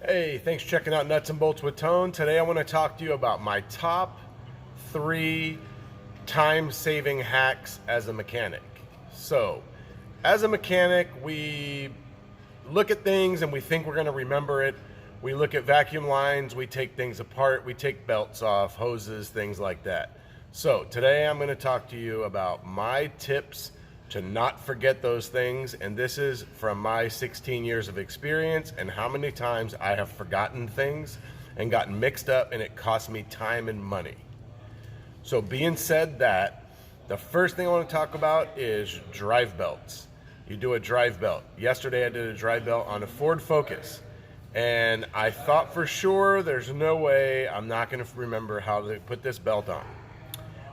Hey, thanks for checking out Nuts and Bolts with Tone. Today I want to talk to you about my top 3 time-saving hacks as a mechanic. So, as a mechanic, we look at things and we think we're going to remember it. We look at vacuum lines, we take things apart, we take belts off, hoses, things like that. So, today I'm going to talk to you about my tips to not forget those things, and this is from my 16 years of experience and how many times I have forgotten things and gotten mixed up, and it cost me time and money. So being said that, the first thing I want to talk about is drive belts. You do a drive belt. Yesterday I did a drive belt on a Ford Focus, and I thought for sure there's no way I'm not going to remember how to put this belt on.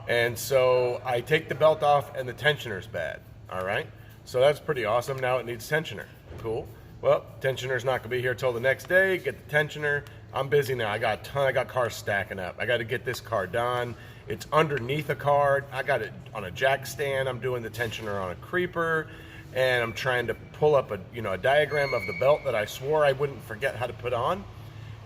And so I take the belt off and the tensioner's bad. All right, so that's pretty awesome. Now it needs tensioner. Cool. Well, tensioner's not gonna be here till the next day. Get the tensioner. I'm busy now. I got cars stacking up. I got to get this car done. It's underneath a car. I got it on a jack stand. I'm doing the tensioner on a creeper, and I'm trying to pull up a diagram of the belt that I swore I wouldn't forget how to put on.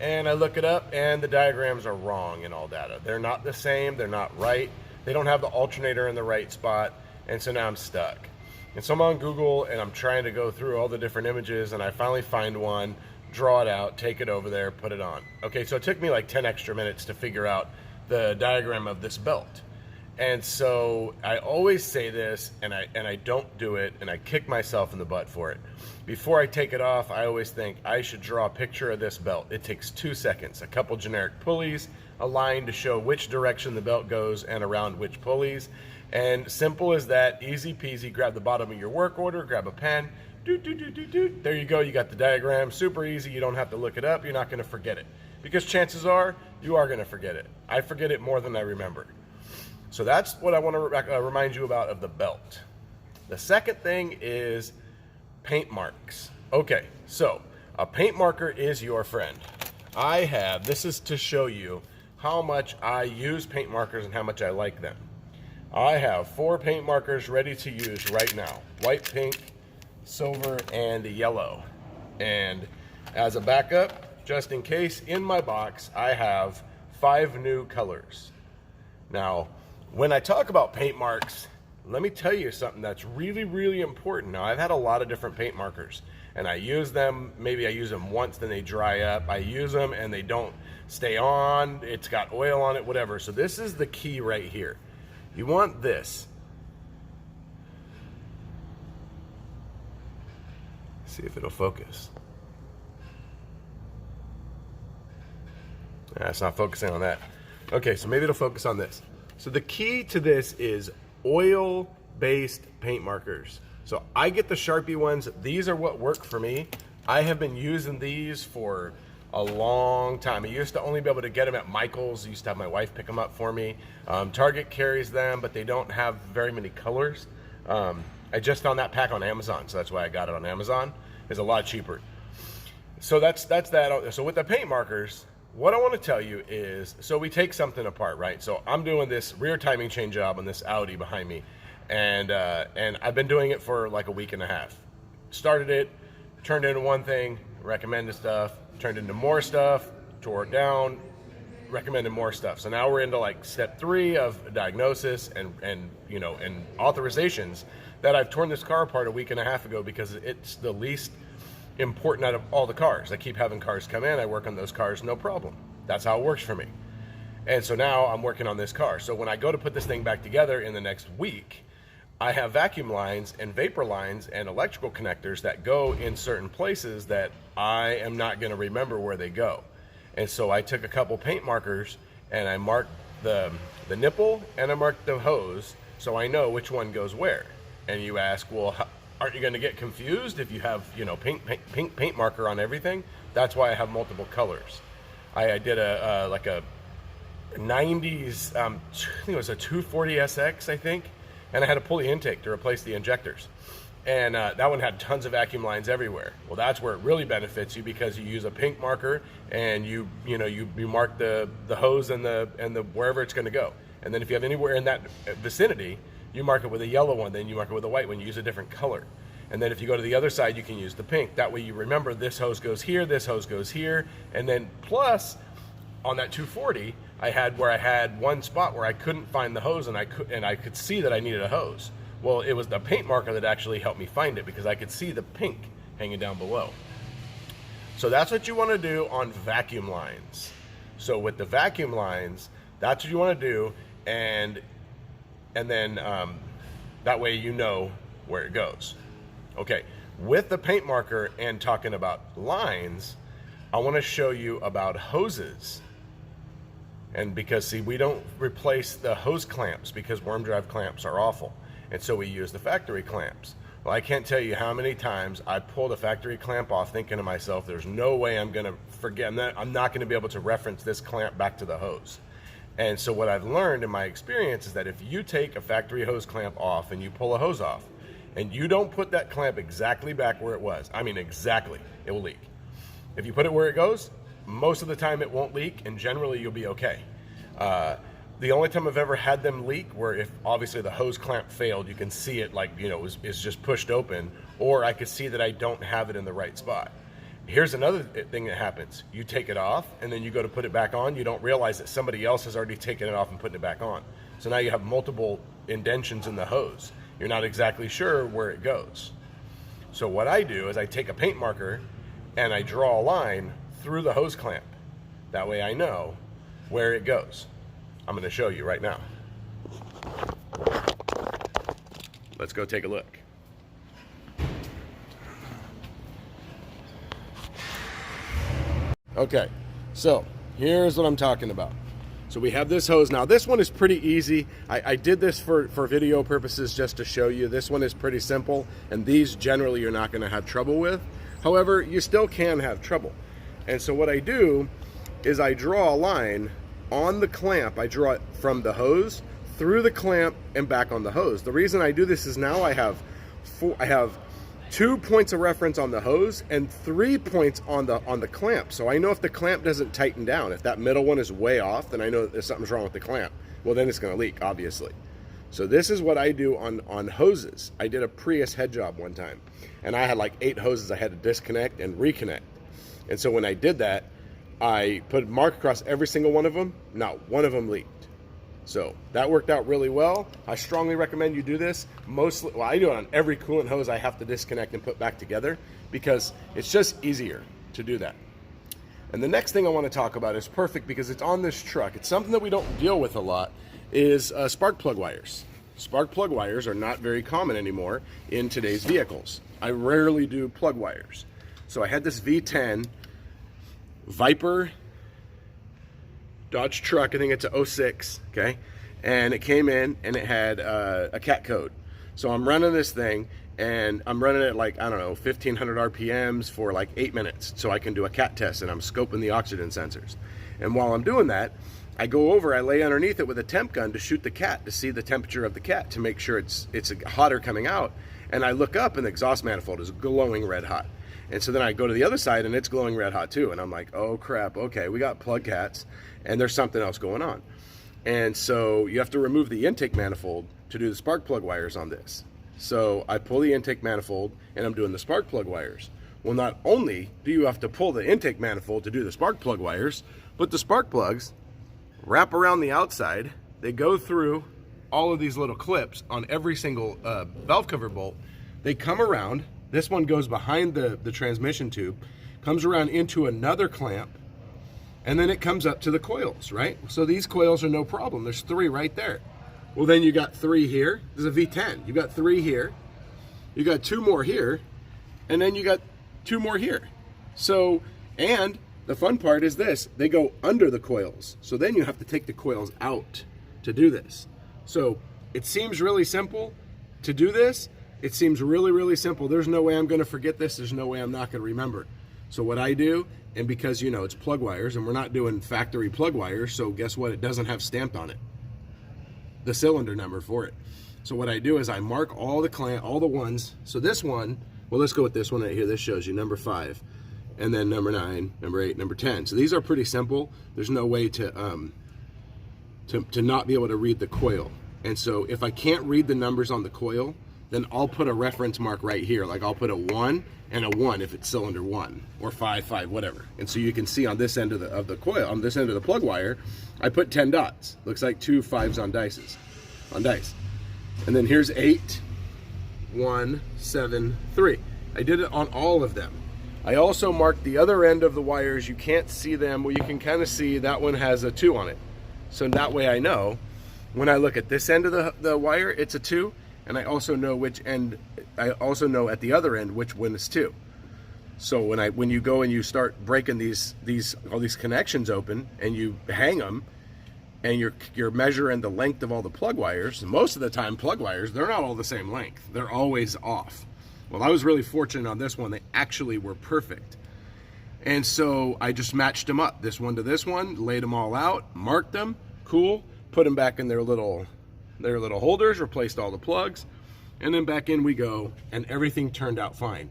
And I look it up, and the diagrams are wrong in all data. They're not the same. They're not right. They don't have the alternator in the right spot, and so now I'm stuck. And so I'm on Google, and I'm trying to go through all the different images, and I finally find one, draw it out, take it over there, put it on. Okay, so it took me like 10 extra minutes to figure out the diagram of this belt. And so I always say this, and I don't do it, and I kick myself in the butt for it. Before I take it off, I always think I should draw a picture of this belt. It takes 2 seconds, a couple generic pulleys, a line to show which direction the belt goes and around which pulleys. And simple as that, easy peasy. Grab the bottom of your work order, grab a pen, there you go, you got the diagram. Super easy, you don't have to look it up, you're not gonna forget it. Because chances are, you are gonna forget it. I forget it more than I remember. So that's what I wanna remind you about of the belt. The second thing is paint marks. Okay, so a paint marker is your friend. This is to show you how much I use paint markers and how much I like them. I have 4 paint markers ready to use right now. White, pink, silver, and yellow. And as a backup, just in case, in my box, I have 5 new colors. Now, when I talk about paint marks, let me tell you something that's really, really important. Now, I've had a lot of different paint markers, and I use them, maybe I use them once, then they dry up. I use them and they don't stay on, it's got oil on it, whatever. So this is the key right here. You want this. See if it'll focus. It's not focusing on that. Okay, so maybe it'll focus on this. So the key to this is oil-based paint markers. So I get the Sharpie ones. These are what work for me. I have been using these for a long time. I used to only be able to get them at Michael's. I used to have my wife pick them up for me. Target carries them, but they don't have very many colors. I just found that pack on Amazon, so that's why I got it on Amazon. It's a lot cheaper. So that's that. So with the paint markers, what I want to tell you is, so we take something apart, right? So I'm doing this rear timing chain job on this Audi behind me, and I've been doing it for like a week and a half. Started it, turned into one thing, recommended stuff, turned into more stuff, tore it down, recommended more stuff. So now we're into like step 3 of diagnosis and authorizations that I've torn this car apart a week and a half ago because it's the least important out of all the cars. I keep having cars come in, I work on those cars, no problem. That's how it works for me. And so now I'm working on this car. So when I go to put this thing back together in the next week, I have vacuum lines and vapor lines and electrical connectors that go in certain places that I am not going to remember where they go. And so I took a couple paint markers and I marked the nipple and I marked the hose so I know which one goes where. And you ask, well, aren't you going to get confused if you have, pink paint marker on everything? That's why I have multiple colors. I did a 90s, I think it was a 240SX, I think. And I had to pull the intake to replace the injectors. And that one had tons of vacuum lines everywhere. Well, that's where it really benefits you because you use a pink marker and you mark the hose and the wherever it's going to go. And then if you have anywhere in that vicinity, you mark it with a yellow one, then you mark it with a white one. You use a different color. And then if you go to the other side, you can use the pink. That way you remember this hose goes here, this hose goes here. And then plus on that 240, I had one spot where I couldn't find the hose, and I could see that I needed a hose. Well, it was the paint marker that actually helped me find it, because I could see the pink hanging down below. So that's what you want to do on vacuum lines. So with the vacuum lines, that's what you want to do, and then that way you know where it goes. Okay, with the paint marker and talking about lines, I want to show you about hoses. And because, see, we don't replace the hose clamps because worm drive clamps are awful. And so we use the factory clamps. Well, I can't tell you how many times I pulled a factory clamp off thinking to myself, there's no way I'm going to forget, I'm not going to be able to reference this clamp back to the hose. And so what I've learned in my experience is that if you take a factory hose clamp off and you pull a hose off, and you don't put that clamp exactly back where it was, I mean exactly, it will leak. If you put it where it goes, most of the time it won't leak, and generally you'll be okay. The only time I've ever had them leak where if obviously the hose clamp failed, you can see it like, you know, is just pushed open, or I could see that I don't have it in the right spot. Here's another thing that happens. You take it off and then you go to put it back on. You don't realize that somebody else has already taken it off and putting it back on. So now you have multiple indentions in the hose. You're not exactly sure where it goes. So what I do is I take a paint marker and I draw a line through the hose clamp. That way I know where it goes. I'm going to show you right now. Let's go take a look. Okay, so here's what I'm talking about. So we have this hose. Now this one is pretty easy. I did this for video purposes just to show you. This one is pretty simple, and these generally you're not going to have trouble with. However, you still can have trouble. And so what I do is I draw a line on the clamp. I draw it from the hose through the clamp and back on the hose. The reason I do this is now I have 2 points of reference on the hose and 3 points on the clamp. So I know if the clamp doesn't tighten down, if that middle one is way off, then I know that something's wrong with the clamp. Well, then it's going to leak, obviously. So this is what I do on hoses. I did a Prius head job one time, and I had like 8 hoses I had to disconnect and reconnect. And so when I did that, I put a mark across every single one of them. Not one of them leaked. So that worked out really well. I strongly recommend you do this. Mostly, well, I do it on every coolant hose I have to disconnect and put back together because it's just easier to do that. And the next thing I want to talk about is perfect because it's on this truck. It's something that we don't deal with a lot, is spark plug wires. Spark plug wires are not very common anymore in today's vehicles. I rarely do plug wires. So I had this V10 Viper Dodge truck, I think it's a 06, okay? And it came in and it had a cat code. So I'm running this thing and I'm running it like, I don't know, 1500 RPMs for like 8 minutes so I can do a cat test, and I'm scoping the oxygen sensors. And while I'm doing that, I go over, I lay underneath it with a temp gun to shoot the cat to see the temperature of the cat to make sure it's hotter coming out. And I look up and the exhaust manifold is glowing red hot. And so then I go to the other side and it's glowing red hot too. And I'm like, oh crap, okay, we got plug cats and there's something else going on. And so you have to remove the intake manifold to do the spark plug wires on this. So I pull the intake manifold and I'm doing the spark plug wires. Well, not only do you have to pull the intake manifold to do the spark plug wires, but the spark plugs wrap around the outside. They go through all of these little clips on every single valve cover bolt. They come around. This one goes behind the transmission tube, comes around into another clamp, and then it comes up to the coils, right? So these coils are no problem. There's 3 right there. Well, then you got 3 here. This is a V10. You got 3 here. You got 2 more here, and then you got 2 more here. So, and the fun part is this, they go under the coils. So then you have to take the coils out to do this. So it seems really simple to do this. It seems really, really simple. There's no way I'm going to forget this. There's no way I'm not going to remember. So what I do, and because, you know, it's plug wires and we're not doing factory plug wires, so guess what? It doesn't have stamped on it, the cylinder number for it. So what I do is I mark all the ones. So this one, well, let's go with this one right here. This shows you number 5, and then number 9, number 8, number 10. So these are pretty simple. There's no way to not be able to read the coil. And so if I can't read the numbers on the coil, then I'll put a reference mark right here. Like I'll put a 1 and a 1 if it's cylinder 1, or 5, 5, whatever. And so you can see on this end of the coil, on this end of the plug wire, I put 10 dots. Looks like 2 5s on dice. And then here's 8, 1, 7, 3. I did it on all of them. I also marked the other end of the wires. You can't see them, but you can kind of see that one has a 2 on it. So that way I know when I look at this end of the wire, it's a 2. And I also know which end, I also know at the other end which one is 2. So when you go and you start breaking all these connections open and you hang them, and you're measuring the length of all the plug wires, most of the time plug wires, they're not all the same length. They're always off. Well, I was really fortunate on this one. They actually were perfect. And so I just matched them up, this one to this one, laid them all out, marked them, cool, put them back in their little holders, replaced all the plugs, and then back in we go, and everything turned out fine.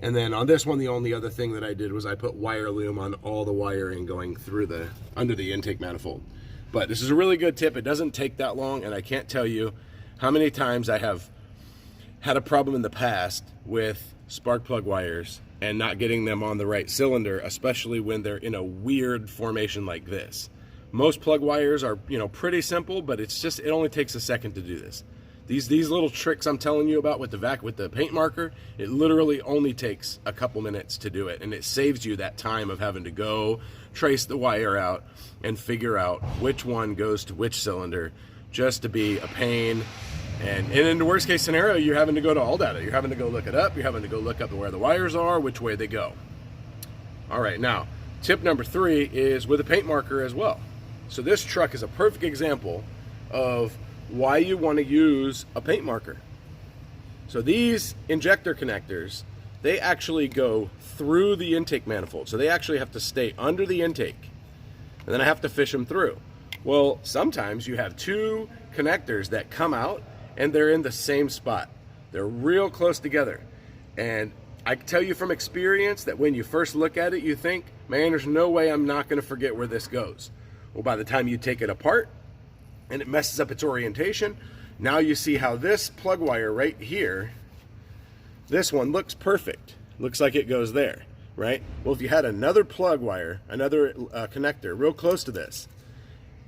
And then on this one, the only other thing that I did was I put wire loom on all the wiring going through under the intake manifold. But this is a really good tip. It doesn't take that long, and I can't tell you how many times I have had a problem in the past with spark plug wires and not getting them on the right cylinder, especially when they're in a weird formation like this. Most plug wires are, pretty simple, but it only takes a second to do this. These little tricks I'm telling you about with the paint marker, it literally only takes a couple minutes to do it, and it saves you that time of having to go trace the wire out and figure out which one goes to which cylinder, just to be a pain. And in the worst case scenario, you're having to go to AllData. You're having to go look it up. You're having to go look up where the wires are, which way they go. All right, now, tip number 3 is with a paint marker as well. So this truck is a perfect example of why you want to use a paint marker. So these injector connectors, they actually go through the intake manifold. So they actually have to stay under the intake, and then I have to fish them through. Well, sometimes you have 2 connectors that come out and they're in the same spot. They're real close together. And I can tell you from experience that when you first look at it, you think, man, there's no way I'm not gonna forget where this goes. Well, by the time you take it apart and it messes up its orientation, now you see how this plug wire right here, this one looks perfect. Looks like it goes there, right? Well, if you had another plug wire, another connector real close to this,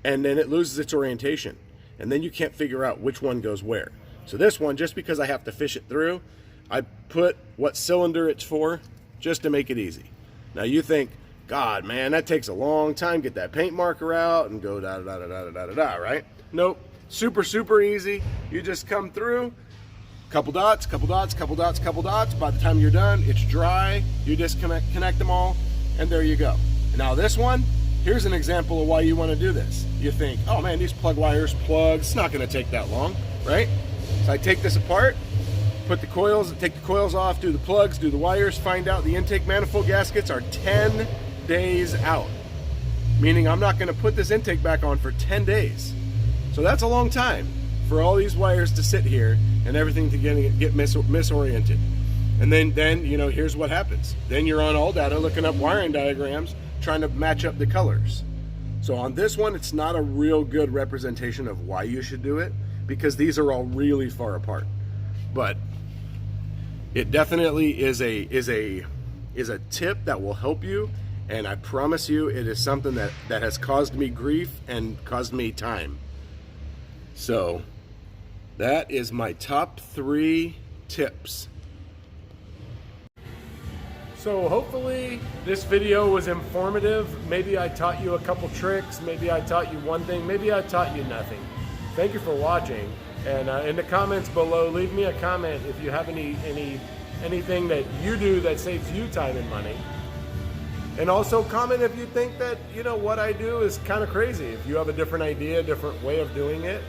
and then it loses its orientation, and then you can't figure out which one goes where. So this one, just because I have to fish it through, I put what cylinder it's for just to make it easy. Now you think, God, man, that takes a long time, get that paint marker out and go da-da-da-da-da-da-da, right? Nope, super, super easy. You just come through, couple dots, couple dots, couple dots, couple dots. By the time you're done, it's dry. You just connect them all, and there you go. Now this one, here's an example of why you want to do this. You think, oh man, these plug wires, plugs, it's not going to take that long, right? So I take this apart, take the coils off, do the plugs, do the wires, find out the intake manifold gaskets are 10 days out, meaning I'm not going to put this intake back on for 10 days. So that's a long time for all these wires to sit here and everything to get misoriented. And then here's what happens. Then you're on AllData looking up wiring diagrams, trying to match up the colors. So on this one, it's not a real good representation of why you should do it, because these are all really far apart. But it definitely is a tip that will help you, and I promise you it is something that has caused me grief and caused me time. So that is my top 3 tips. So hopefully this video was informative. Maybe I taught you a couple tricks, maybe I taught you one thing, maybe I taught you nothing. Thank you for watching, and in the comments below, leave me a comment if you have anything that you do that saves you time and money. And also comment if you think that, what I do is kind of crazy. If you have a different idea, a different way of doing it,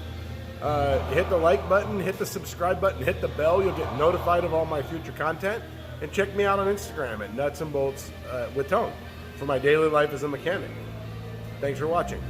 hit the like button, hit the subscribe button, hit the bell. You'll get notified of all my future content. And check me out on Instagram at Nuts and Bolts with Tone for my daily life as a mechanic. Thanks for watching.